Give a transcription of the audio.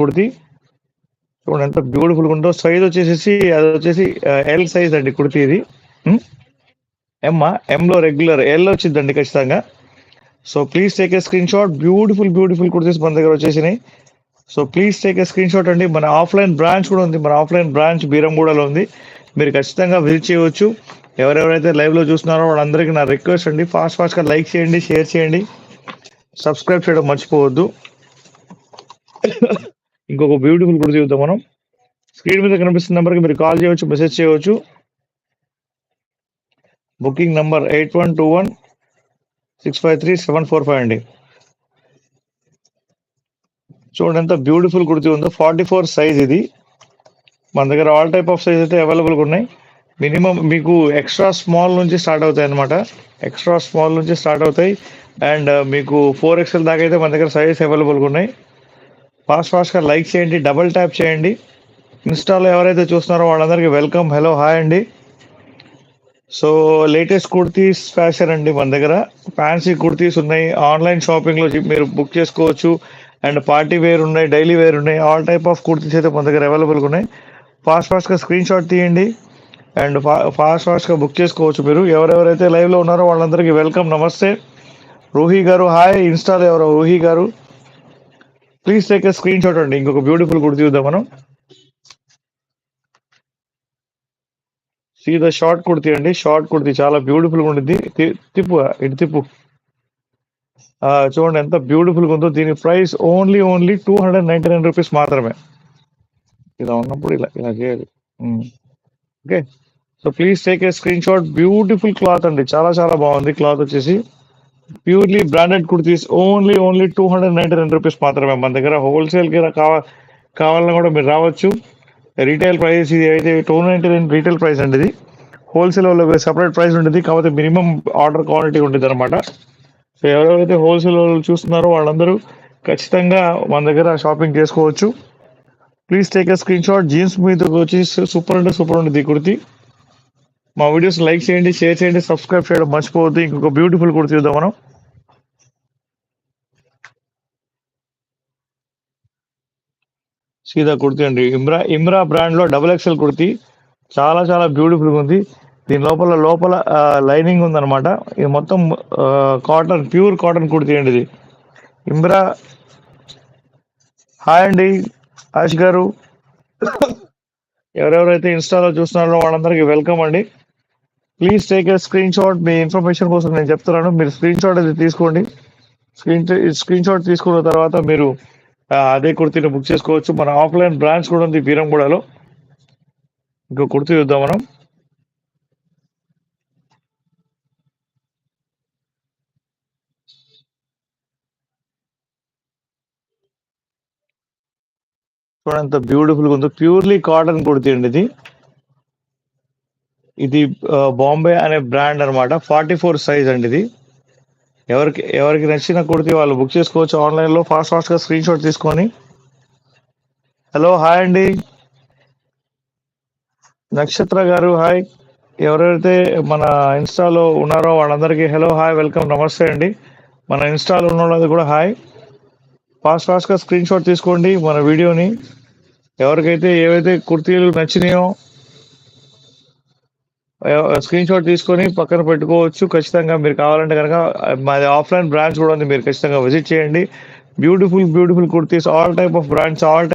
కుర్తీ చూడండి ఎంత బ్యూటిఫుల్గా ఉందో. సైజ్ వచ్చేసి అది వచ్చేసి ఎల్ సైజ్ అండి కుర్తీ ఇది. ఎమ్మా ఎంలో రెగ్యులర్ ఎల్ వచ్చిందండి ఖచ్చితంగా. So please take a screen shot. Beautiful kurtis మన దగ్గర వచ్చేసినాయి. So please take a screen shot అండి. మన ఆఫ్లైన్ బ్రాంచ్ కూడా ఉంది. మన ఆఫ్లైన్ బ్రాంచ్ బీరంగూడలో ఉంది. మీరు ఖచ్చితంగా విజిట్ చేయవచ్చు. ఎవరెవరైతే లైవ్లో చూస్తున్నారో వాళ్ళందరికీ నా రిక్వెస్ట్ అండి, ఫాస్ట్గా లైక్ చేయండి, షేర్ చేయండి, సబ్స్క్రైబ్ చేయడం మర్చిపోవద్దు. ఇంకొక బ్యూటిఫుల్ కుర్తీ చూద్దాం మనం. స్క్రీన్ మీద కనిపిస్తున్న నెంబర్కి మీరు కాల్ చేయవచ్చు, మెసేజ్ చేయవచ్చు. బుకింగ్ నంబర్ 8121653745 అండి. చూడండి ఎంత బ్యూటిఫుల్ కుర్తీ ఉందో. 44 సైజ్ ఇది. మన దగ్గర ఆల్ టైప్ ఆఫ్ సైజ్ అయితే అవైలబుల్గా ఉన్నాయి. మినిమం మీకు ఎక్స్ట్రా స్మాల్ నుంచి స్టార్ట్ అవుతాయి అనమాట. ఎక్స్ట్రా స్మాల్ నుంచి స్టార్ట్ అవుతాయి. అండ్ మీకు 4XL దాకా అయితే మన దగ్గర సైజెస్ అవైలబుల్గా ఉన్నాయి. ఫాస్ట్గా లైక్ చేయండి, డబుల్ ట్యాప్ చేయండి. ఇన్స్టాలో ఎవరైతే చూస్తున్నారో వాళ్ళందరికీ వెల్కమ్, హలో, హాయ్ అండి. సో లేటెస్ట్ కుర్తీస్ ఫ్యాషన్ అండి మన దగ్గర. ఫ్యాన్సీ కుర్తీస్ ఉన్నాయి. ఆన్లైన్ షాపింగ్లో మీరు బుక్ చేసుకోవచ్చు. అండ్ పార్టీ వేర్ ఉన్నాయి, డైలీ వేర్ ఉన్నాయి. ఆల్ టైప్ ఆఫ్ కుర్తీస్ అయితే మన దగ్గర అవైలబుల్గా ఉన్నాయి. ఫాస్ట్గా స్క్రీన్ షాట్ తీయండి అండ్ ఫాస్ట్గా బుక్ చేసుకోవచ్చు మీరు. ఎవరెవరైతే లైవ్లో ఉన్నారో వాళ్ళందరికీ వెల్కమ్, నమస్తే. రూహీ గారు హాయ్. ఇన్స్టాలో ఎవరో రూహీ గారు, please take a screen shot అండి. ఇంకొక బ్యూటిఫుల్ కుర్తీ చూద్దాం మనం. సీదా షార్ట్ కుర్తీ అండి. షార్ట్ కుర్తీ చాలా బ్యూటిఫుల్గా ఉంటుంది. తిప్పు ఇటు తిప్పు. చూడండి ఎంత బ్యూటిఫుల్గా ఉందో. దీని ప్రైస్ ఓన్లీ 299 రూపీస్ మాత్రమే. ఇలా ఉన్నప్పుడు ఇలా చేయాలి. Okay, so please take a screen shot. Beautiful cloth అండి, చాలా బాగుంది. క్లాత్ వచ్చేసి purely branded kurtis. Only 299 rupees మాత్రమే మన దగ్గర. హోల్సేల్కి కావాలన్నా కూడా మీరు రావచ్చు. రీటైల్ ప్రైస్ ఇది అయితే 299 రీటైల్ ప్రైస్ అండి. ఇది హోల్సేల్ వాళ్ళకి సపరేట్ ప్రైస్ ఉంటుంది. కాకపోతే మినిమం ఆర్డర్ క్వాంటిటీ ఉంటుంది అనమాట. సో ఎవరెవరైతే హోల్సేల్ వాళ్ళు చూస్తున్నారో వాళ్ళందరూ ఖచ్చితంగా మన దగ్గర షాపింగ్ చేసుకోవచ్చు. Please take a screen shot. Jeans మీద వచ్చి సూపర్ ఉంటుంది ఈ కుర్తీ. మా వీడియోస్ లైక్ చేయండి, షేర్ చేయండి, సబ్స్క్రైబ్ చేయడం మర్చిపోవద్దు. ఇంకొక బ్యూటిఫుల్ కుర్తీ చూద్దాం మనం. సీదా కుర్తీ అండి. ఇమ్రా బ్రాండ్ లో XXL కుర్తీ. చాలా బ్యూటిఫుల్గా ఉంది. దీని లోపల లైనింగ్ ఉందన్నమాట. ఇది మొత్తం కాటన్, ప్యూర్ కాటన్ కుర్తీ అండి ఇది. ఇమ్రా హాయ్ అండి. ఆష్ గారు, ఎవరెవరైతే ఇన్స్టాలో చూస్తున్నారో వాళ్ళందరికీ వెల్కమ్ అండి. Please take a screen shot. Me information కోసం నేను చెప్తున్నాను. మీరు స్క్రీన్ షాట్ అది తీసుకోండి. స్క్రీన్ షాట్ తీసుకున్న తర్వాత మీరు అదే కుర్తీని బుక్ చేసుకోవచ్చు. మన ఆఫ్లైన్ బ్రాంచ్ కూడా ఉంది బీరంగూడలో. ఇంకో కుర్తీ చూద్దాం మనం. చూడంత బ్యూటిఫుల్గా ఉందో. ప్యూర్లీ కాటన్ కుర్తీ అండి ఇది. ఇది బాంబే అనే బ్రాండ్ అనమాట. 44 సైజ్ అండి ఇది. ఎవరికి నచ్చిన కుర్తీ వాళ్ళు బుక్ చేసుకోవచ్చు ఆన్లైన్లో. ఫాస్ట్గా స్క్రీన్ షాట్ తీసుకొని. హలో హాయ్ అండి. నక్షత్ర గారు హాయ్. ఎవరైతే మన ఇన్స్టాలో ఉన్నారో వాళ్ళందరికీ హలో, హాయ్, వెల్కమ్, నమస్తే అండి. మన ఇన్స్టాలో ఉన్న వాళ్ళది కూడా హాయ్. ఫాస్ట్గా స్క్రీన్ షాట్ తీసుకోండి మన వీడియోని. ఎవరికైతే ఏవైతే కుర్తీలు నచ్చినాయో స్క్రీన్ షాట్ తీసుకొని పక్కన పెట్టుకోవచ్చు. ఖచ్చితంగా మీరు కావాలంటే కనుక మాది ఆఫ్లైన్ బ్రాంచ్ కూడా ఉంది. మీరు ఖచ్చితంగా విజిట్ చేయండి. Beautiful kurtis, all type of brands,